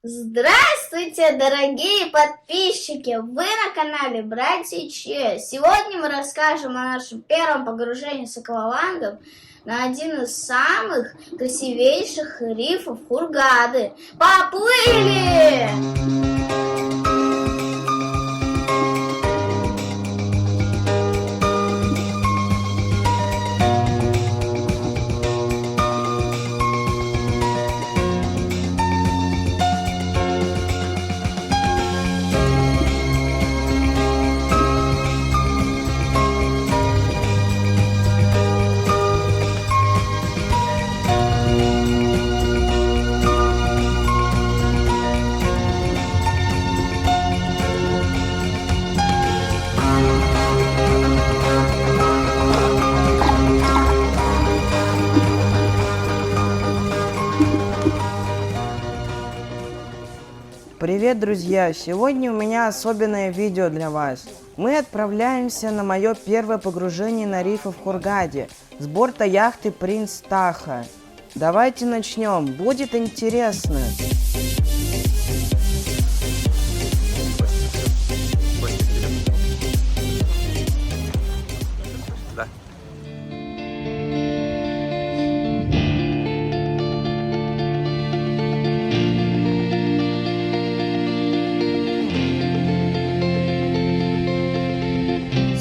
Здравствуйте, дорогие подписчики! Вы на канале Братья Че. Сегодня мы расскажем о нашем первом погружении с аквалангом на один из самых красивейших рифов Хургады. Поплыли! Привет, друзья! Сегодня у меня особенное видео для вас. Мы отправляемся на мое первое погружение на рифы в Хургаде с борта яхты «Принц Таха». Давайте начнем, будет интересно! Да.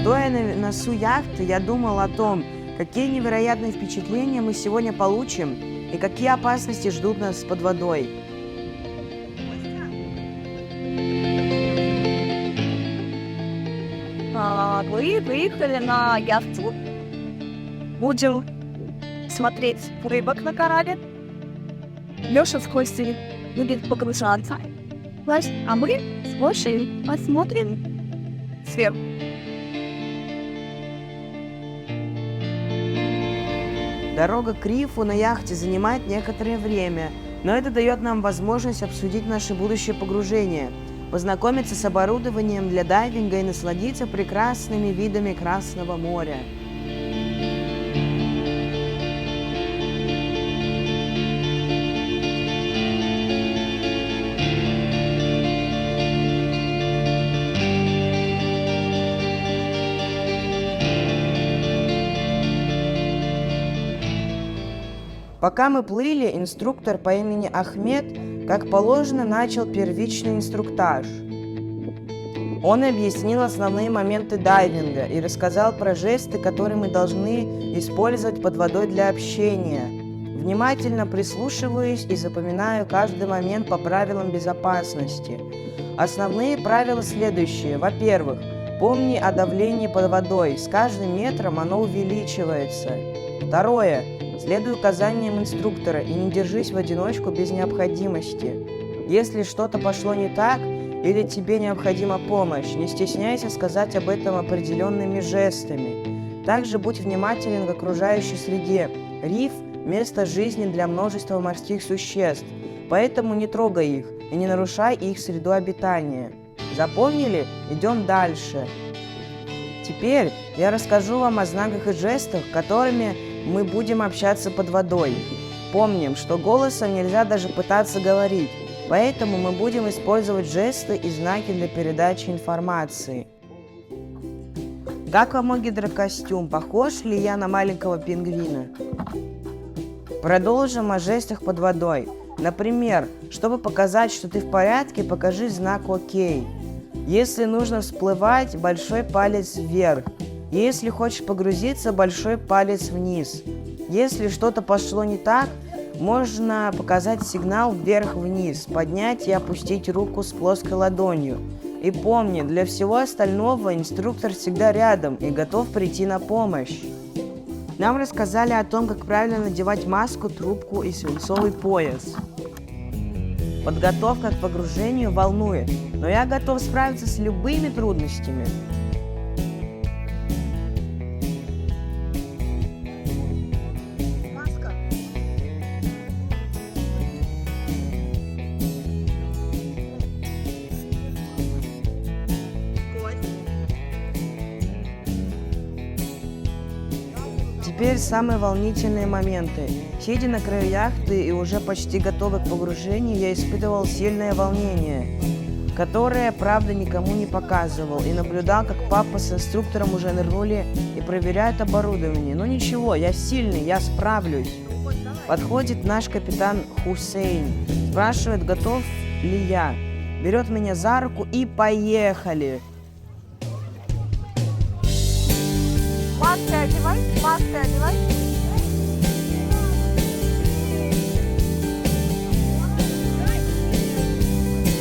Стоя на носу яхты, я думал о том, какие невероятные впечатления мы сегодня получим и какие опасности ждут нас под водой. Мы выехали на яхту. Будем смотреть рыбок на корабле. Леша с Костей будет погружаться. А мы с Гошей посмотрим сверху. Дорога к рифу на яхте занимает некоторое время, но это дает нам возможность обсудить наше будущее погружение, познакомиться с оборудованием для дайвинга и насладиться прекрасными видами Красного моря. Пока мы плыли, инструктор по имени Ахмед, как положено, начал первичный инструктаж. Он объяснил основные моменты дайвинга и рассказал про жесты, которые мы должны использовать под водой для общения. Внимательно прислушиваюсь и запоминаю каждый момент по правилам безопасности. Основные правила следующие. Во-первых, помни о давлении под водой. С каждым метром оно увеличивается. Второе. Следуй указаниям инструктора и не держись в одиночку без необходимости. Если что-то пошло не так или тебе необходима помощь, не стесняйся сказать об этом определенными жестами. Также будь внимателен к окружающей среде. Риф – место жизни для множества морских существ, поэтому не трогай их и не нарушай их среду обитания. Запомнили? Идем дальше. Теперь я расскажу вам о знаках и жестах, которыми мы будем общаться под водой. Помним, что голосом нельзя даже пытаться говорить, поэтому мы будем использовать жесты и знаки для передачи информации. Как вам мой гидрокостюм? Похож ли я на маленького пингвина? Продолжим о жестах под водой. Например, чтобы показать, что ты в порядке, покажи знак «Ок». Если нужно всплывать, большой палец вверх. Если хочешь погрузиться, большой палец вниз. Если что-то пошло не так, можно показать сигнал вверх-вниз, поднять и опустить руку с плоской ладонью. И помни, для всего остального инструктор всегда рядом и готов прийти на помощь. Нам рассказали о том, как правильно надевать маску, трубку и свинцовый пояс. Подготовка к погружению волнует, но я готов справиться с любыми трудностями. теперь самые волнительные моменты. Сидя на краю яхты и уже почти готовый к погружению, я испытывал сильное волнение, которое, правда, никому не показывал, и наблюдал, как папа с инструктором уже нырнули и проверяют оборудование. Но ничего, я сильный, я справлюсь. Подходит наш капитан Хусейн, спрашивает, готов ли я, берет меня за руку и поехали. Маски одевай, маски одевай.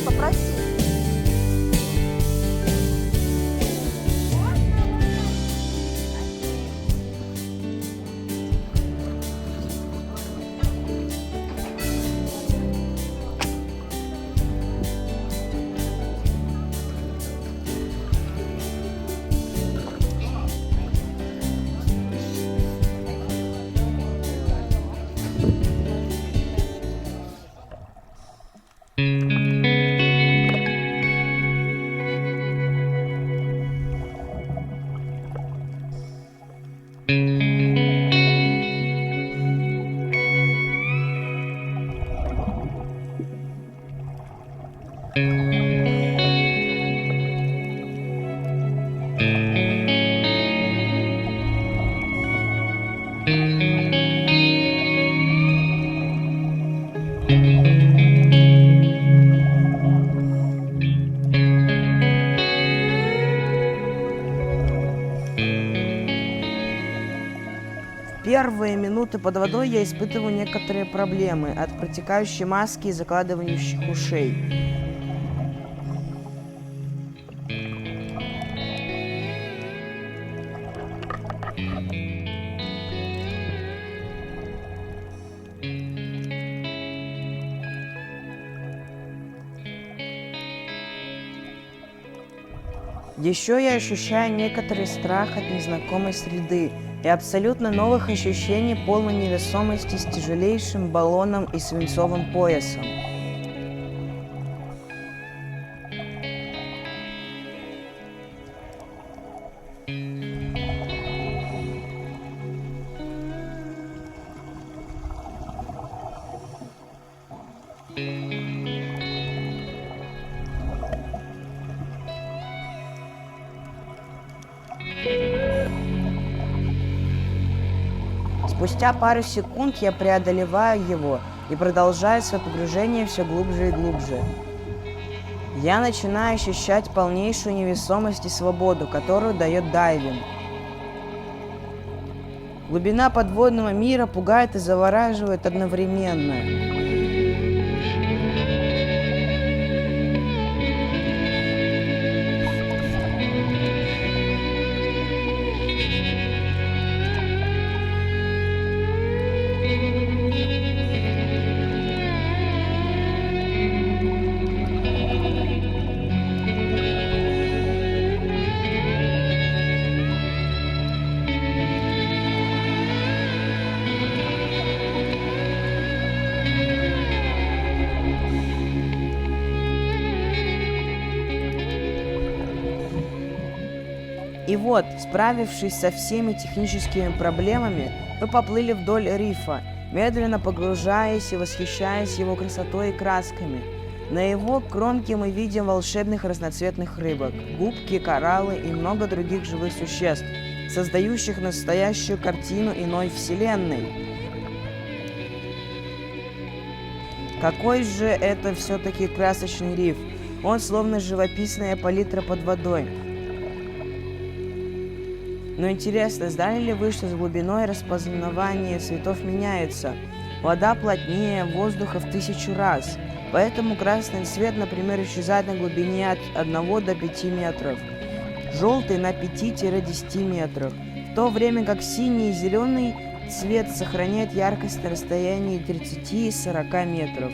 Попроси. Первые минуты под водой я испытываю некоторые проблемы от протекающей маски и закладывающих ушей. Еще я ощущаю некоторый страх от незнакомой среды и абсолютно новых ощущений полной невесомости с тяжелейшим баллоном и свинцовым поясом. Спустя пару секунд я преодолеваю его и продолжаю свое погружение все глубже и глубже. Я начинаю ощущать полнейшую невесомость и свободу, которую дает дайвинг. Глубина подводного мира пугает и завораживает одновременно. И вот, справившись со всеми техническими проблемами, мы поплыли вдоль рифа, медленно погружаясь и восхищаясь его красотой и красками. На его кромке мы видим волшебных разноцветных рыбок, губки, кораллы и много других живых существ, создающих настоящую картину иной вселенной. Какой же это все-таки красочный риф! Он словно живописная палитра под водой. Но интересно, знали ли вы, что с глубиной распознавание цветов меняется? Вода плотнее воздуха в 1000 раз. Поэтому красный цвет, например, исчезает на глубине от 1 до 5 метров. Желтый на 5-10 метрах. В то время как синий и зеленый цвет сохраняет яркость на расстоянии 30-40 метров.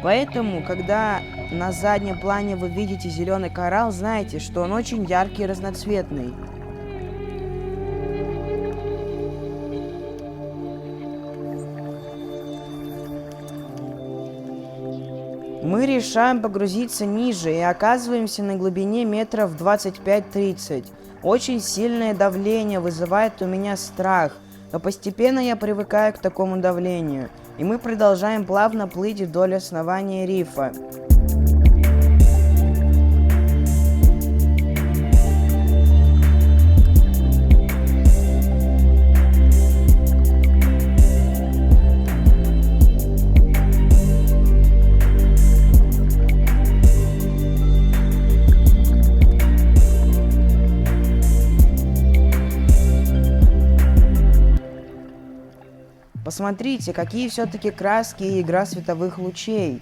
Поэтому, когда на заднем плане вы видите зеленый коралл, знайте, что он очень яркий и разноцветный. Мы решаем погрузиться ниже и оказываемся на глубине метров 25-30. Очень сильное давление вызывает у меня страх. но постепенно я привыкаю к такому давлению, и мы продолжаем плавно плыть вдоль основания рифа. Посмотрите, какие все-таки краски и игра световых лучей.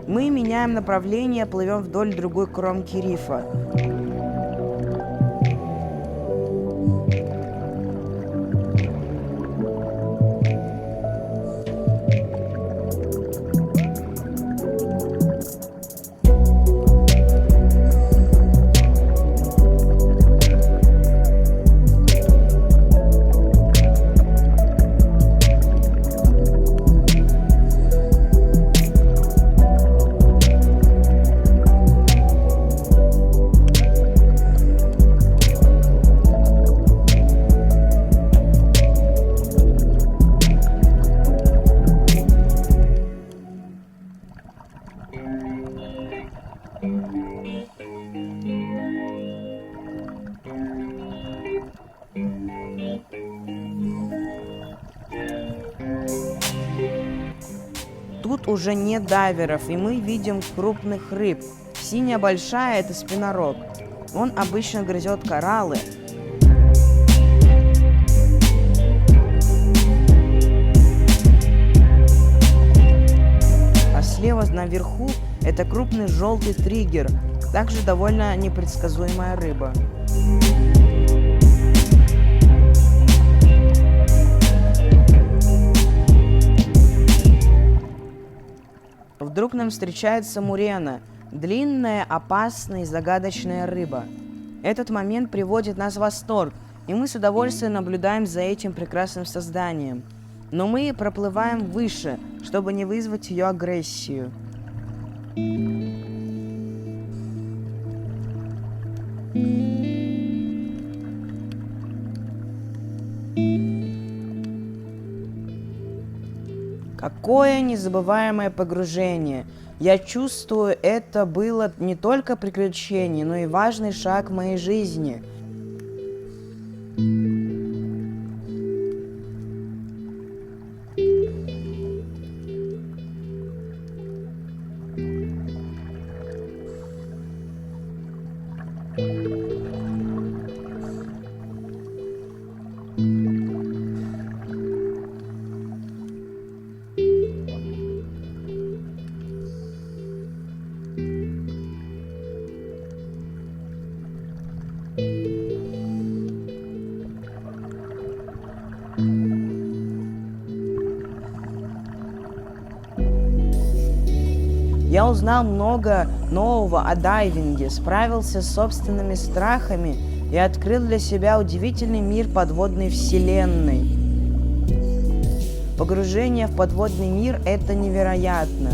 Мы меняем направление, плывем вдоль другой кромки рифа. Тут уже нет дайверов, и мы видим крупных рыб. Синяя большая – это спинорог. Он обычно грызет кораллы. А слева наверху – это крупный желтый триггер, также довольно непредсказуемая рыба. Вдруг нам встречается мурена – длинная, опасная и загадочная рыба. Этот момент приводит нас в восторг, и мы с удовольствием наблюдаем за этим прекрасным созданием. Но мы проплываем выше, чтобы не вызвать ее агрессию. Какое незабываемое погружение! Я чувствую, это было не только приключение, но и важный шаг в моей жизни. Я узнал много нового о дайвинге, справился с собственными страхами и открыл для себя удивительный мир подводной вселенной. Погружение в подводный мир – это невероятно.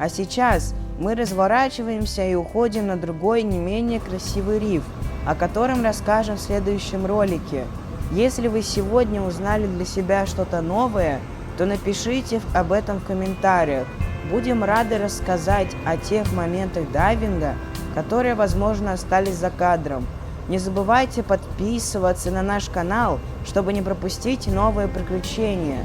А сейчас мы разворачиваемся и уходим на другой, не менее красивый риф, о котором расскажем в следующем ролике. Если вы сегодня узнали для себя что-то новое, то напишите об этом в комментариях. Будем рады рассказать о тех моментах дайвинга, которые, возможно, остались за кадром. Не забывайте подписываться на наш канал, чтобы не пропустить новые приключения.